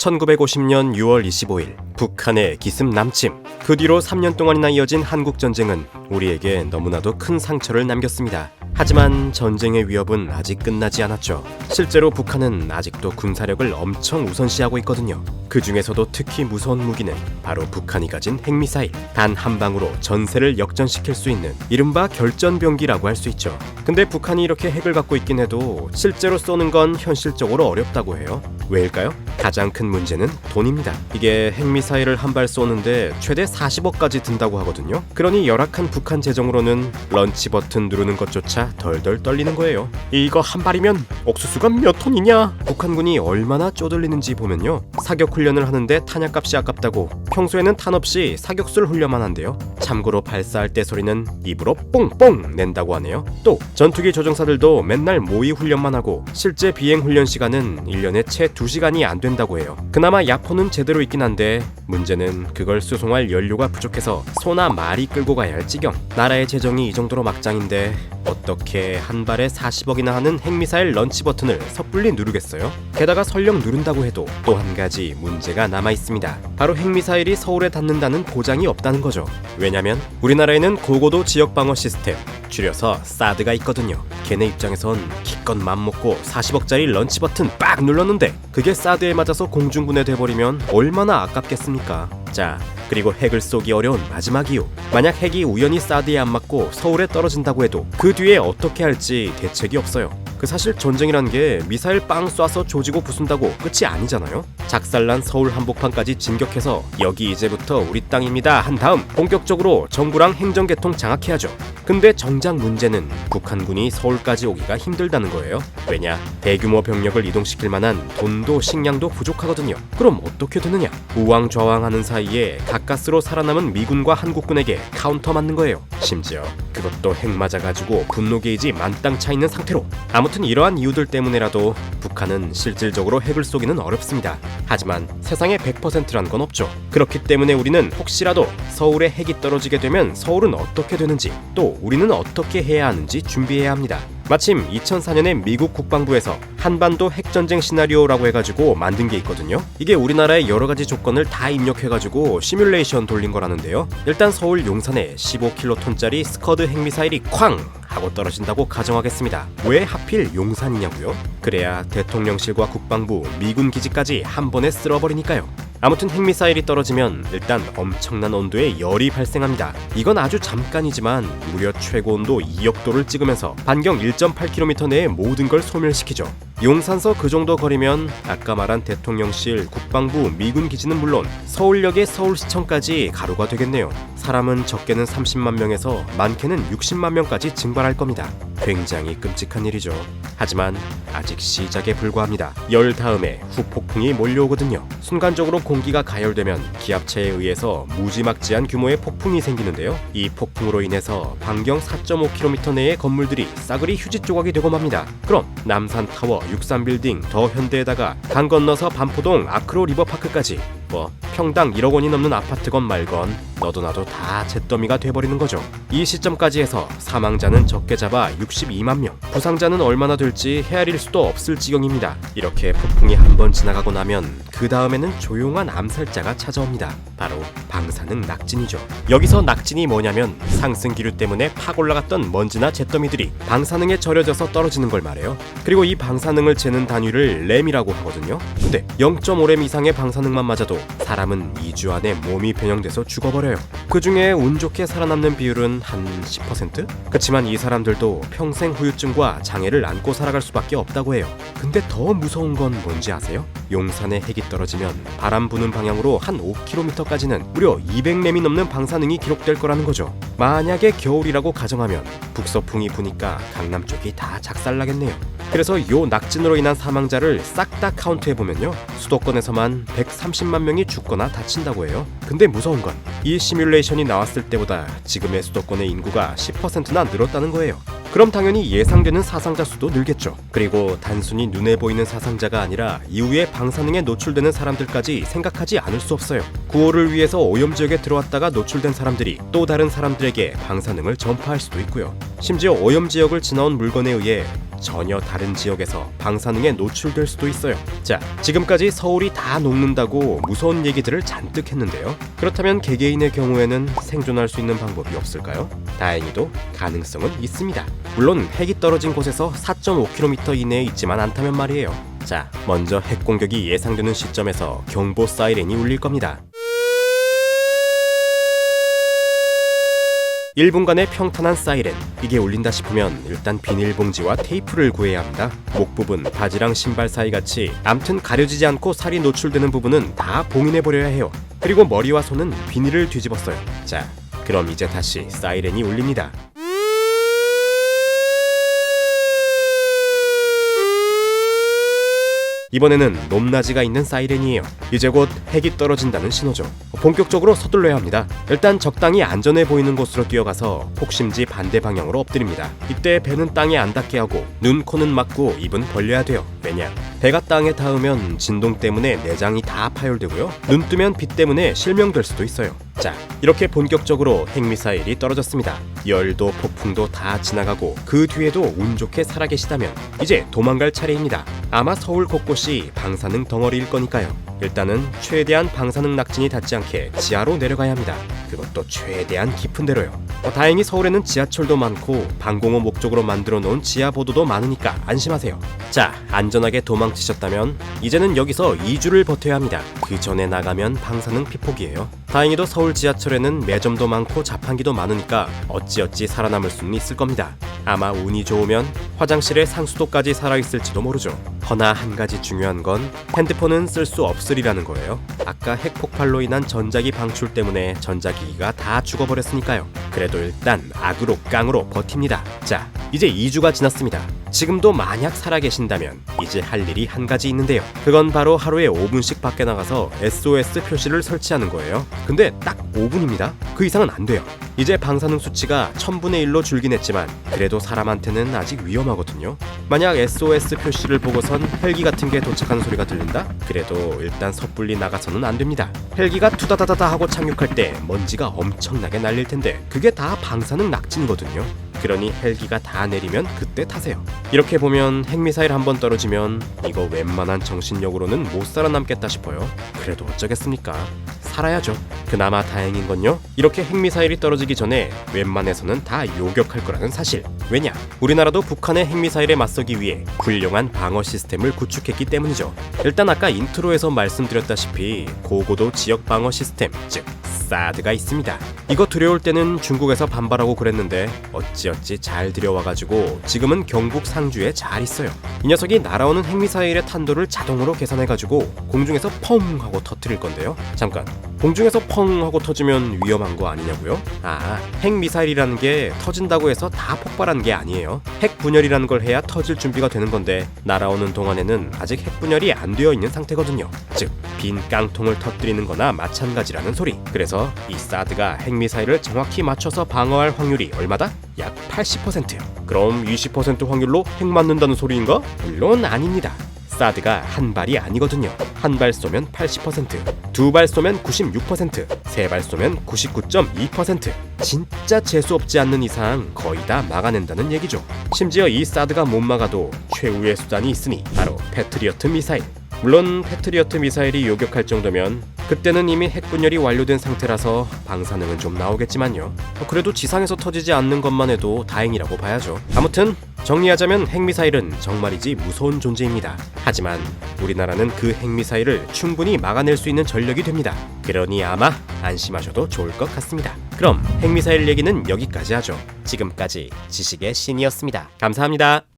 1950년 6월 25일 북한의 기습 남침, 그 뒤로 3년 동안이나 이어진 한국전쟁은 우리에게 너무나도 큰 상처를 남겼습니다. 하지만 전쟁의 위협은 아직 끝나지 않았죠. 실제로 북한은 아직도 군사력을 엄청 우선시하고 있거든요. 그 중에서도 특히 무서운 무기는 바로 북한이 가진 핵미사일, 단 한 방으로 전세를 역전시킬 수 있는 이른바 결전병기라고 할 수 있죠. 근데 북한이 이렇게 핵을 갖고 있긴 해도 실제로 쏘는 건 현실적으로 어렵다고 해요. 왜일까요? 가장 큰 문제는 돈입니다. 이게 핵미사일을 한 발 쏘는데 최대 40억까지 든다고 하거든요. 그러니 열악한 북한 재정으로는 런치 버튼 누르는 것조차 덜덜 떨리는 거예요. 이거 한 발이면 옥수수가 몇 톤이냐? 북한군이 얼마나 쪼들리는지 보면요, 사격 훈련을 하는데 탄약값이 아깝다고 평소에는 탄 없이 사격술 훈련만 한대요. 참고로 발사할 때 소리는 입으로 뽕뽕 낸다고 하네요. 또 전투기 조종사들도 맨날 모의 훈련만 하고 실제 비행 훈련 시간은 1년에 채 2시간이 안 된다고 해요. 그나마 야포는 제대로 있긴 한데 문제는 그걸 수송할 연료가 부족해서 소나 말이 끌고 가야 할 지경. 나라의 재정이 이 정도로 막장인데 어떻게 한 발에 40억이나 하는 핵미사일 런치 버튼을 섣불리 누르겠어요? 게다가 설령 누른다고 해도 또 한 가지 문제가 남아 있습니다. 바로 핵미사일이 서울에 닿는다는 보장이 없다는 거죠. 왜냐면 우리나라에는 고고도 지역 방어 시스템, 줄여서 사드가 있거든요. 걔네 입장에선 기껏 맘먹고 40억짜리 런치 버튼 빡 눌렀는데 그게 사드에 맞아서 공중분해 돼버리면 얼마나 아깝겠습니까? 자, 그리고 핵을 쏘기 어려운 마지막 이유, 만약 핵이 우연히 사드에 안 맞고 서울에 떨어진다고 해도 그 뒤에 어떻게 할지 대책이 없어요. 그 사실 전쟁이란 게 미사일 빵 쏴서 조지고 부순다고 끝이 아니잖아요. 작살난 서울 한복판까지 진격해서 여기 이제부터 우리 땅입니다 한 다음 본격적으로 정부랑 행정개통 장악해야죠. 근데 정작 문제는 북한군이 서울까지 오기가 힘들다는 거예요. 왜냐? 대규모 병력을 이동시킬 만한 돈도 식량도 부족하거든요. 그럼 어떻게 되느냐? 우왕좌왕하는 사이에 가까스로 살아남은 미군과 한국군에게 카운터 맞는 거예요. 심지어 그것도 핵 맞아가지고 분노 게이지 만땅 차 있는 상태로. 아무튼 이러한 이유들 때문에라도 북한은 실질적으로 핵을 쏘기는 어렵습니다. 하지만 세상에 100%란 건 없죠. 그렇기 때문에 우리는 혹시라도 서울에 핵이 떨어지게 되면 서울은 어떻게 되는지, 또 우리는 어떻게 해야 하는지 준비해야 합니다. 마침 2004년에 미국 국방부에서 한반도 핵전쟁 시나리오라고 해가지고 만든 게 있거든요. 이게 우리나라의 여러가지 조건을 다 입력해가지고 시뮬레이션 돌린 거라는데요. 일단 서울 용산에 15킬로톤짜리 스커드 핵미사일이 쾅! 하고 떨어진다고 가정하겠습니다. 왜 하필 용산이냐고요? 그래야 대통령실과 국방부, 미군 기지까지 한 번에 쓸어버리니까요. 아무튼 핵미사일이 떨어지면 일단 엄청난 온도의 열이 발생합니다. 이건 아주 잠깐이지만 무려 최고 온도 2억도를 찍으면서 반경 1.8km 내의 모든 걸 소멸시키죠. 용산서 그 정도 거리면 아까 말한 대통령실, 국방부, 미군 기지는 물론 서울역의 서울시청까지 가루가 되겠네요. 사람은 적게는 30만 명에서 많게는 60만 명까지 증발할 겁니다. 굉장히 끔찍한 일이죠. 하지만 아직 시작에 불과합니다. 열 다음에 후폭풍이 몰려오거든요. 순간적으로 공기가 가열되면 기압차에 의해서 무지막지한 규모의 폭풍이 생기는데요. 이 폭풍으로 인해서 반경 4.5km 내의 건물들이 싸그리 휴지 조각이 되고 맙니다. 그럼 남산타워, 63빌딩, 더 현대에다가 강 건너서 반포동 아크로 리버파크까지 평당 1억 원이 넘는 아파트건 말건 너도 나도 다 잿더미가 돼버리는 거죠. 이 시점까지 해서 사망자는 적게 잡아 62만 명, 부상자는 얼마나 될지 헤아릴 수도 없을 지경입니다. 이렇게 폭풍이 한 번 지나가고 나면 그 다음에는 조용한 암살자가 찾아옵니다. 바로 방사능 낙진이죠. 여기서 낙진이 뭐냐면 상승 기류 때문에 팍 올라갔던 먼지나 잿더미들이 방사능에 절여져서 떨어지는 걸 말해요. 그리고 이 방사능을 재는 단위를 램이라고 하거든요. 근데 0.5램 이상의 방사능만 맞아도 사람은 2주 안에 몸이 변형돼서 죽어버려요. 그 중에 운 좋게 살아남는 비율은 한 10%? 그치만 이 사람들도 평생 후유증과 장애를 안고 살아갈 수밖에 없다고 해요. 근데 더 무서운 건 뭔지 아세요? 용산에 핵이 떨어지면 바람 부는 방향으로 한 5km까지는 무려 200램이 넘는 방사능이 기록될 거라는 거죠. 만약에 겨울이라고 가정하면 북서풍이 부니까 강남 쪽이 다 작살나겠네요. 그래서 요 낙진으로 인한 사망자를 싹 다 카운트해보면요, 수도권에서만 130만 명이 죽거나 다친다고 해요. 근데 무서운 건 이 시뮬레이션이 나왔을 때보다 지금의 수도권의 인구가 10%나 늘었다는 거예요. 그럼 당연히 예상되는 사상자 수도 늘겠죠. 그리고 단순히 눈에 보이는 사상자가 아니라 이후에 방사능에 노출되는 사람들까지 생각하지 않을 수 없어요. 구호를 위해서 오염지역에 들어왔다가 노출된 사람들이 또 다른 사람들에게 방사능을 전파할 수도 있고요. 심지어 오염지역을 지나온 물건에 의해 전혀 다른 지역에서 방사능에 노출될 수도 있어요. 자, 지금까지 서울이 다 녹는다고 무서운 얘기들을 잔뜩 했는데요. 그렇다면 개개인의 경우에는 생존할 수 있는 방법이 없을까요? 다행히도 가능성은 있습니다. 물론 핵이 떨어진 곳에서 4.5km 이내에 있지만 않다면 말이에요. 자, 먼저 핵 공격이 예상되는 시점에서 경보 사이렌이 울릴 겁니다. 1분간의 평탄한 사이렌, 이게 울린다 싶으면 일단 비닐봉지와 테이프를 구해야 합니다. 목 부분, 바지랑 신발 사이 같이 암튼 가려지지 않고 살이 노출되는 부분은 다 봉인해버려야 해요. 그리고 머리와 손은 비닐을 뒤집었어요. 자, 그럼 이제 다시 사이렌이 울립니다. 이번에는 높낮이가 있는 사이렌이에요. 이제 곧 핵이 떨어진다는 신호죠. 본격적으로 서둘러야 합니다. 일단 적당히 안전해 보이는 곳으로 뛰어가서 폭심지 반대 방향으로 엎드립니다. 이때 배는 땅에 안 닿게 하고 눈, 코는 막고 입은 벌려야 돼요. 왜냐? 배가 땅에 닿으면 진동 때문에 내장이 다 파열되고요. 눈 뜨면 빛 때문에 실명될 수도 있어요. 자, 이렇게 본격적으로 핵미사일이 떨어졌습니다. 열도 폭풍도 다 지나가고 그 뒤에도 운 좋게 살아계시다면 이제 도망갈 차례입니다. 아마 서울 곳곳이 방사능 덩어리일 거니까요. 일단은 최대한 방사능 낙진이 닿지 않게 지하로 내려가야 합니다. 그것도 최대한 깊은 데로요. 다행히 서울에는 지하철도 많고 방공호 목적으로 만들어 놓은 지하보도도 많으니까 안심하세요. 자, 안전하게 도망치셨다면 이제는 여기서 2주를 버텨야 합니다. 그 전에 나가면 방사능 피폭이에요. 다행히도 서울 지하철에는 매점도 많고 자판기도 많으니까 어찌어찌 살아남을 수는 있을 겁니다. 아마 운이 좋으면 화장실에 상수도까지 살아있을지도 모르죠. 허나 한 가지 중요한 건 핸드폰은 쓸 수 없으리라는 거예요. 아까 핵폭발로 인한 전자기 방출 때문에 전자기기가 다 죽어버렸으니까요. 그래도 일단 악으로 깡으로 버팁니다. 자, 이제 2주가 지났습니다. 지금도 만약 살아계신다면 이제 할 일이 한 가지 있는데요. 그건 바로 하루에 5분씩 밖에 나가서 SOS 표시를 설치하는 거예요. 근데 딱 5분입니다. 그 이상은 안 돼요. 이제 방사능 수치가 1000분의 1로 줄긴 했지만 그래도 사람한테는 아직 위험하거든요. 만약 SOS 표시를 보고선 헬기 같은 게 도착하는 소리가 들린다? 그래도 일단 섣불리 나가서는 안 됩니다. 헬기가 투다다다다 하고 착륙할 때 먼지가 엄청나게 날릴 텐데 그게 다 방사능 낙진이거든요. 그러니 헬기가 다 내리면 그때 타세요. 이렇게 보면 핵미사일 한번 떨어지면 이거 웬만한 정신력으로는 못 살아남겠다 싶어요. 그래도 어쩌겠습니까? 살아야죠. 그나마 다행인 건요, 이렇게 핵미사일이 떨어지기 전에 웬만해서는 다 요격할 거라는 사실. 왜냐? 우리나라도 북한의 핵미사일에 맞서기 위해 훌륭한 방어 시스템을 구축했기 때문이죠. 일단 아까 인트로에서 말씀드렸다시피 고고도 지역 방어 시스템, 즉 사드가 있습니다. 이거 들여올 때는 중국에서 반발하고 그랬는데 어찌어찌 잘 들여와가지고 지금은 경북 상주에 잘 있어요. 이 녀석이 날아오는 핵미사일의 탄도를 자동으로 계산해가지고 공중에서 펑 하고 터뜨릴 건데요. 잠깐, 공중에서 펑 하고 터지면 위험한 거 아니냐고요? 아, 핵미사일이라는 게 터진다고 해서 다 폭발하는 게 아니에요. 핵분열이라는 걸 해야 터질 준비가 되는 건데 날아오는 동안에는 아직 핵분열이 안 되어 있는 상태거든요. 즉, 빈 깡통을 터뜨리는 거나 마찬가지라는 소리. 그래서 이 사드가 핵미사일을 정확히 맞춰서 방어할 확률이 얼마다? 약 80%. 그럼 20% 확률로 핵 맞는다는 소리인가? 물론 아닙니다. 사드가 한 발이 아니거든요. 한 발 쏘면 80%, 두 발 쏘면 96%, 세 발 쏘면 99.2%. 진짜 재수없지 않는 이상 거의 다 막아낸다는 얘기죠. 심지어 이 사드가 못 막아도 최후의 수단이 있으니 바로 패트리어트 미사일. 물론 패트리어트 미사일이 요격할 정도면 그때는 이미 핵분열이 완료된 상태라서 방사능은 좀 나오겠지만요. 그래도 지상에서 터지지 않는 것만 해도 다행이라고 봐야죠. 아무튼 정리하자면 핵미사일은 정말이지 무서운 존재입니다. 하지만 우리나라는 그 핵미사일을 충분히 막아낼 수 있는 전력이 됩니다. 그러니 아마 안심하셔도 좋을 것 같습니다. 그럼 핵미사일 얘기는 여기까지 하죠. 지금까지 지식의 신이었습니다. 감사합니다.